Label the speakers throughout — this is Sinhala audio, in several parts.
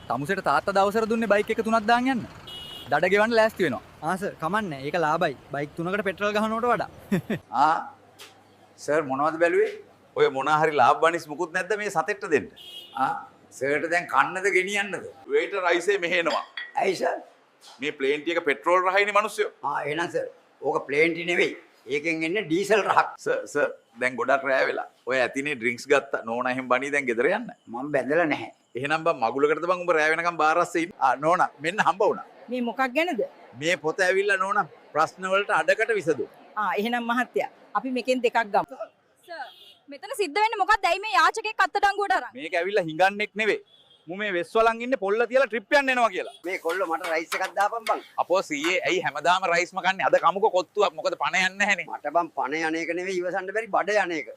Speaker 1: තමුසෙට තාත්තා දවසට දුන්නේ බයික් එක 3ක් දාන් යන්න. දඩ ගෙවන්න ලෑස්ති වෙනවා.
Speaker 2: සර් කමන්නේ. ඒක ලාභයි. බයික් 3කට පෙට්‍රල් ගහනවට වඩා.
Speaker 3: සර් මොනවද බැලුවේ? ඔය මොනා හරි ලාභ බනිස් මුකුත් නැද්ද මේ සතෙක්ට දෙන්න? සර්ට දැන් කන්නද ගෙනියන්නද? වේටර් රයිසේ මෙහෙනවා.
Speaker 4: ඇයි සර්?
Speaker 3: මේ ප්ලේන් ටික පෙට්‍රෝල් රහයිනේ මිනිස්සු.
Speaker 4: එහෙනම් සර්. ඕක ප්ලේන් ටි නෙවෙයි. ඒකෙන් එන්නේ ඩීසල් රහක්.
Speaker 3: සර් දැන් ගොඩක් රෑ වෙලා. ඔය ඇතිනේ ඩ්‍රින්ක්ස් ගත්තා. නෝනා එහෙම බණී දැන් ගෙදර යන්න.
Speaker 4: මම බැඳලා නැහැ.
Speaker 3: එහෙනම් බං මගුලකටද බං උඹ රෑ වෙනකම් බාරස්සේ ඉන්න. නෝනා මෙන්න හම්බ වුණා.
Speaker 5: මේ මොකක් ගැනද?
Speaker 3: මේ පොත ඇවිල්ලා නෝනා ප්‍රශ්න වලට අඩකට විසඳු.
Speaker 5: එහෙනම් මහත්තයා අපි මේකෙන් දෙකක් ගමු.
Speaker 6: සර් මෙතන සිද්ධ වෙන්නේ මොකක්ද? ඇයි මේ යාචකෙක් අත්තඩංගුවට අරන්?
Speaker 3: මේක ඇවිල්ලා හිඟන්නෙක් නෙවෙයි. මු මේ වෙස්වලන් ඉන්නේ පොල්ල තියලා ට්‍රිප් යන්න එනවා කියලා.
Speaker 4: මේ කොල්ල මට රයිස් එකක් දාපන් බං.
Speaker 3: අපෝ සීයේ ඇයි හැමදාම රයිස්ම කන්නේ? අද කමුක කොත්තුවක්. මොකද පණ යන්නේ නැහනේ.
Speaker 4: මට බං පණ යන්නේක නෙවෙයි ඉවසන්න බැරි බඩ යන්නේක.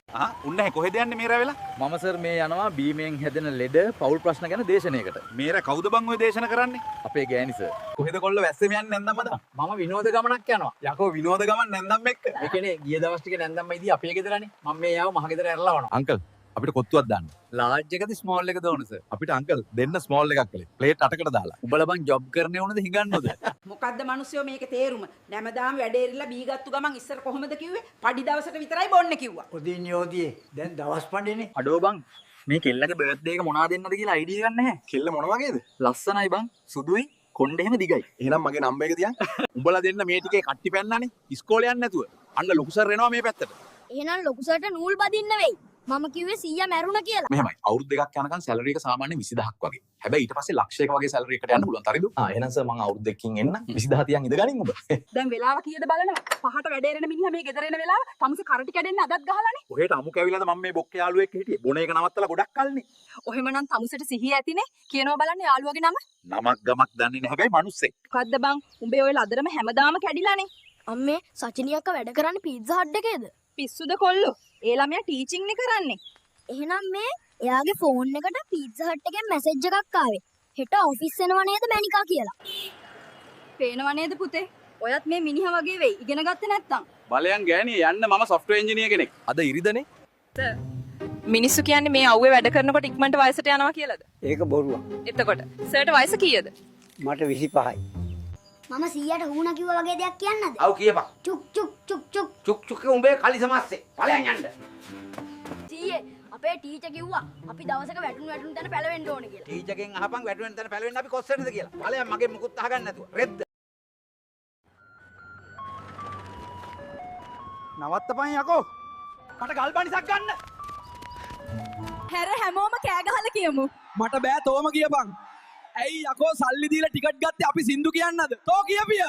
Speaker 3: උන්නේ කොහෙද යන්නේ මේ රැවෙලා?
Speaker 1: මම සර් මේ යනවා බීමෙන් හැදෙන ලෙඩ පෞල් ප්‍රශ්න ගැන දේශනයකට.
Speaker 3: මේර කවුද බං ඔය දේශන කරන්නේ?
Speaker 1: අපේ ගෑණි සර්.
Speaker 3: කොහෙද කොල්ල වැස්සෙම යන්නේ නැන්දම්මද?
Speaker 2: මම විනෝද ගමනක් යනවා.
Speaker 3: යකෝ විනෝද ගමන් නැන්දම් එක්ක.
Speaker 2: ඒ කියන්නේ ගිය දවස් ටික නැන්දම්ම ඉදී අපේ ගෙදරනේ. මම මේ යාව මහ ගෙදර ඇරලා වනවා.
Speaker 1: අංකල් අපිට කොත්තුවක් දාන්න. ලාර්ජ් එකද ස්මෝල් එකද ඕන සර්? අපිට අංකල් දෙන්න ස්මෝල් එකක් කලේ. ප්ලේට් 8කට දාලා. උඹලා බං ජොබ් කරන්නේ ඕනද හිඟන්නවද?
Speaker 5: මොකද්ද මිනිස්සුયો මේකේ තේරුම? නැමදාම වැඩේ ඉරලා බීගත්තු ගමන් ඉස්සර කොහොමද කිව්වේ? පඩි දවසට විතරයි බොන්න කිව්වා.
Speaker 4: උදින් යෝතියේ දැන් දවස් පඬේනේ.
Speaker 1: අඩෝ බං මේ කෙල්ලගේ බර්ත්ඩේ එක මොනවා දෙන්නද කියලා අයිඩියා ගන්න නැහැ.
Speaker 3: කෙල්ල මොන වගේද?
Speaker 1: ලස්සනයි බං. සුදුයි. කොණ්ඩේ එහෙම දිගයි.
Speaker 3: එහෙනම් මගේ නම්බර් එක තියන්. උඹලා දෙන්න මේ ටිකේ කට්ටි පැන්නනේ. ඉස්කෝලේ යන්නේ නැතුව. අන්න ලොකු සර් එනවා මේ පැත්තට.
Speaker 6: එහෙනම් ලොකු සර්ට නූල් බදින්න වෙයි. මම කිව්වේ 100 මැරුණා කියලා.
Speaker 1: මෙහෙමයි. අවුරුදු දෙකක් යනකම් සැලරි එක සාමාන්‍යයෙන් 20000ක් වගේ. හැබැයි ඊට පස්සේ ලක්ෂයක වගේ සැලරි එකට යන්න පුළුවන්. හරිද? එහෙනම් සර් මම අවුරුදු දෙකකින් එන්න 20000 තියන් ඉඳගනින් ඔබ.
Speaker 5: දැන් වෙලාව කීයද බලනවා? පහට වැඩේ ඉරන මිනිහා මේ ගෙදර එන වෙලාව තමුසේ කරටි කැඩෙන්න අදත් ගහලානේ.
Speaker 3: ඔහෙට අමු කැවිලාද මම මේ බොක්ක යාළුවෙක් හිටියේ. බොන එක නවත්තලා ගොඩක් කල්නේ.
Speaker 5: ඔහෙමනම් තමුසේට සිහිය ඇතිනේ. කියනවා බලන්න යාළුවගේ නම.
Speaker 3: නමක් ගමක් දන්නේ නැහැ හැබැයි මිනිස්සෙක්.
Speaker 5: මොකද්ද බං? උඹේ ඔය ලදරම හැමදාම කැඩිලානේ.
Speaker 6: අම්මේ සචිනිය අක්කා වැඩ කරන්නේ පීට්සා හට් එකේද?
Speaker 5: පිස්සුද කොල්ලෝ? ඒ ළමයා ටීචින් නේ කරන්නේ.
Speaker 6: එහෙනම් මේ එයාගේ ෆෝන් එකට පීට්සා හට් එකෙන් මැසේජ් එකක් ආවේ. හෙට ඔෆිස් එනවා නේද මැනිකා කියලා.
Speaker 5: පේනව නේද පුතේ? ඔයත් මේ මිනිහා වගේ වෙයි. ඉගෙන ගත්තේ නැත්තම්.
Speaker 3: බලයන් ගෑණිය යන්න මම සොෆ්ට්වෙයාර් ඉංජිනේර කෙනෙක්.
Speaker 1: අද ඉරිදනේ.
Speaker 5: මිනිස්සු කියන්නේ මේ අවුවේ වැඩ කරනකොට ඉක්මනට වයසට යනවා කියලාද?
Speaker 4: ඒක බොරුවක්.
Speaker 5: එතකොට සර්ට වයස කීයද?
Speaker 4: මට 25යි.
Speaker 6: මම 100ට හුණා කිව්වා වගේ දෙයක් කියන්නද?
Speaker 4: අව් කියපන්.
Speaker 6: චුක් චුක් චුක් චුක්.
Speaker 4: චුක් චුක් උඹේ කලි සමස්සේ. ඵලයන් යන්න.
Speaker 6: 100 අපේ ටීචර් කිව්වා අපි දවසක වැටුණු තැන පැලවෙන්න ඕනේ කියලා.
Speaker 4: ටීචර්ගෙන් අහපන් වැටුවෙන් තැන පැලවෙන්න අපි කොස්සෙටද කියලා. ඵලයන් මගේ මුකුත් අහගන්න නැතුව. රෙද්ද.
Speaker 2: නවත්තපන් යකෝ. මට ගල් බනිසක් ගන්න.
Speaker 6: හැර හැමෝම කෑ ගහලා කියමු.
Speaker 2: මට බෑ තෝම කියපන්. ඇයි යකෝ සල්ලි දීලා ටිකට් ගත්තේ අපි සින්දු කියන්නද? තෝ කියපිය.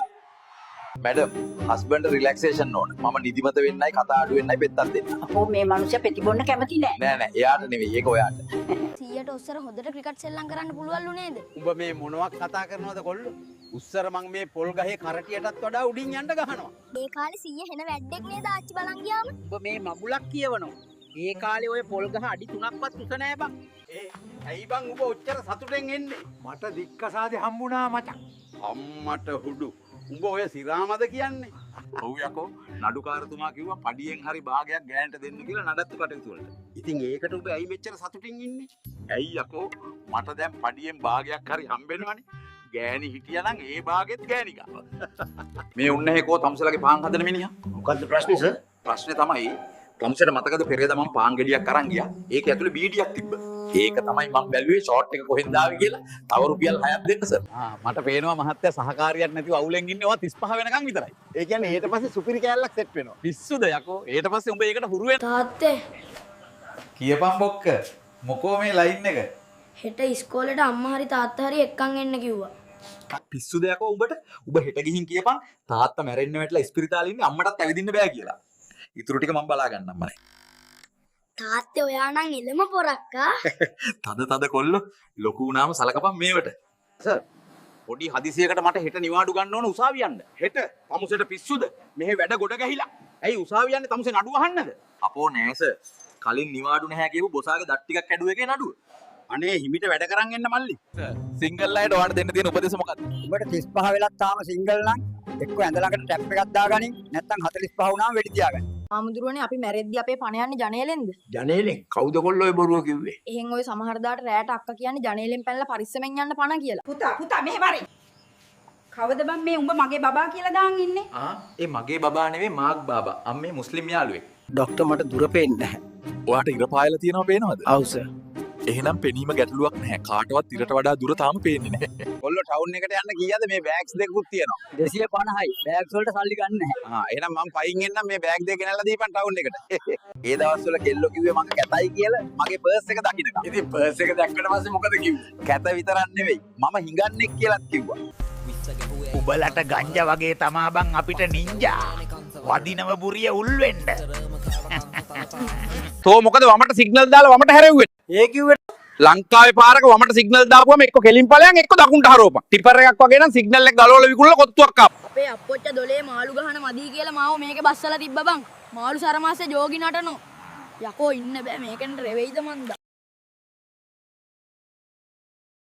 Speaker 1: මැඩම් හස්බන්ඩ් රිලැක්සේෂන් ඕන. මම නිදිමත වෙන්නයි කතා අඩු වෙන්නයි පෙත්තක් දෙන්න.
Speaker 5: අපෝ මේ මිනිහා පෙතිබොන්න කැමති නෑ.
Speaker 1: නෑ එයාට නෙවෙයි ඒක ඔයාට.
Speaker 6: 100ට ඔස්සර හොඳට ක්‍රිකට් සෙල්ලම් කරන්න පුළුවන්ලු නේද?
Speaker 4: උඹ මේ මොනවක් කතා කරනවද කොල්ලෝ? උස්සර මං මේ පොල් ගහේ කරටියටත් වඩා උඩින් යන්න ගහනවා.
Speaker 6: ඒ කාලේ 100 හෙන වැඩෙක් නේද ආච්චි බලන් ගියාම?
Speaker 4: උඹ මේ මගුලක් කියවනවා. ඒ කාලේ ඔය පොල් ගහ අඩි 3ක්වත් උස නෑ බං. ඇයි බං උඹ ඔච්චර සතුටෙන් එන්නේ? මට දික්කසාදේ හම්බුණා මචං. අම්මට හුඩු. උඹ ඔය සිරාමද කියන්නේ?
Speaker 3: ඔව් යකෝ නඩුකාරතුමා කිව්වා පඩියෙන් හරි භාගයක් ගෑනට දෙන්න කියලා නඩත්තු කටයුතු වලට.
Speaker 4: ඉතින් ඒකට උඹ ඇයි මෙච්චර සතුටින් ඉන්නේ?
Speaker 3: ඇයි යකෝ මට දැන් පඩියෙන් භාගයක් හරි හම්බෙනවනේ. ගෑණි හිටියානම් ඒ භාගෙත් ගෑණි ගාව. මේ උන්නේ කෝ තමුසලගේ පාන් හදන මිනිහා.
Speaker 4: මොකද්ද ප්‍රශ්නේ සර්?
Speaker 3: ප්‍රශ්නේ තමයි තමුසට මතකද පෙරේද මම පාන් ගෙඩියක් අරන් ගියා. ඒක ඇතුලේ බීඩියක් තිබ්බ. ඒක තමයි මම බැලුවේ ෂෝට් එක කොහෙන්ද ආවේ කියලා. තව රුපියල් 6ක් දෙන්න සර්.
Speaker 1: මට පේනවා මහත්තයා සහකාරියක් නැතිව අවුලෙන් ඉන්නේ. ඔයා 35 වෙනකන් විතරයි.
Speaker 4: ඒ කියන්නේ ඊට පස්සේ සුපිරි කෑල්ලක් සෙට් වෙනවා.
Speaker 1: පිස්සුද යකෝ? ඊට පස්සේ උඹ ඒකට හුරු වෙන.
Speaker 6: තාත්තේ
Speaker 1: කියපන් බොක්ක. මොකෝ මේ ලයින් එක?
Speaker 6: හෙට ඉස්කෝලේට අම්මා හරි තාත්තා හරි එක්කන් එන්න කිව්වා.
Speaker 1: පිස්සුද යකෝ උඹට? උඹ හෙට ගිහින් කියපන් තාත්තා මැරෙන්න වැටලා ඉස්පිරිතාලේ ඉන්නේ අම්මටත් ඇවිදින්න බෑ කියලා. ඊටු ටික මම බලා ගන්නම් මනේ.
Speaker 6: තාත්තේ ඔයා නම් එළම පොරක්කා.
Speaker 1: තද කොල්ලෝ ලොකු වුණාම සලකපන් මේවට.
Speaker 3: සර් පොඩි හදිසියකට මට හෙට නිවාඩු ගන්න ඕන උසාවිය යන්න. හෙට තමුසෙට පිස්සුද? මෙහෙ වැඩ ගොඩ ගැහිලා. ඇයි උසාවිය යන්නේ තමුසේ නඩුව අහන්නද?
Speaker 1: අපෝ නෑස. කලින් නිවාඩු නැහැ කියපු බොසාගේ දත් ටිකක් කැඩුව එකේ නඩුව.
Speaker 3: අනේ හිමිට වැඩ කරන් එන්න මල්ලි.
Speaker 1: සිංගල් අයට ඔයාලට දෙන්න තියෙන උපදෙස් මොකක්ද?
Speaker 4: උඹට 35 වෙලක් තාම සිංගල් නම් එක්ක ඇඳ ළඟට ටැප් එකක් දාගනින් නැත්නම් 45 වුණාම වෙඩි තියාගන්න.
Speaker 7: ආමුදුරනේ අපි මැරෙද්දි අපේ පණ යන්නේ ජනේලෙන්ද?
Speaker 4: ජනේලෙන් කවුද කොල්ලෝ ඔය බොරුව කිව්වේ?
Speaker 7: එහෙන් ඔය සමහර දාට රැට අක්ක කියන්නේ ජනේලෙන් පැනලා පරිස්සමෙන් යන්න පණ කියලා.
Speaker 5: පුතා මෙහෙ වරේ. කවද බං මේ උඹ මගේ බබා කියලා දාන් ඉන්නේ?
Speaker 1: ඒ මගේ බබා නෙවෙයි මාක් බාබා. අම්මේ මුස්ලිම් යාළුවෙක්.
Speaker 2: ඩොක්ටර් මට දුර පේන්නේ නැහැ.
Speaker 1: ඔයාට ඉර පායලා තියෙනවා පේනවද?
Speaker 2: ඔව් සර්.
Speaker 1: එහෙනම් පෙනීම ගැටලුවක් නැහැ. කාටවත් ඉරට වඩා දුර තාම පේන්නේ නැහැ.
Speaker 3: කොල්ලෝ ටවුන් එකට යන්න කීයද මේ බෑග්ස් දෙකකුත් තියෙනවා.
Speaker 2: 250යි. බෑග්ස් වලට සල්ලි ගන්න නැහැ.
Speaker 3: එහෙනම් මම පයින් එන්නම් මේ බෑග් දෙක ගෙනල්ලා දීපන් ටවුන් එකට. ඒ දවස්වල කෙල්ලෝ කිව්වේ මං කැතයි කියලා මගේ පර්ස් එක දකින්නකම්. ඉතින් පර්ස් එක දැක්කට පස්සේ මොකද කිව්වේ? කැත විතරක් නෙවෙයි මම හිඟන්නේ කියලාත් කිව්වා.
Speaker 4: උඹලට ගංජා වගේ තමා බං අපිට නින්ජා. වදිනව බුරිය උල් වෙන්න.
Speaker 3: තෝ මොකද වමට සිග්නල් දාලා වමට හැරෙව්වේ?
Speaker 2: ඒ කිව්වේ
Speaker 3: ලංකාවේ පාරක වමට සිග්නල් දාපුවම එක්ක කෙලින් ඵලයන් එක්ක දකුණට හරවපන්. ටිපර් එකක් වගේ නම් සිග්නල් එක ගලවලා විකුණලා කොත්තුවක් කාප.
Speaker 7: අපේ අප්පොච්ච දොලේ මාළු ගහන මදී කියලා මාව මේකේ බස්සලා තිබ්බ බං. මාළු සරමාසේ ජෝගි නටනෝ. යකෝ ඉන්න බෑ මේකෙන් රෙවෙයිද මන්ද.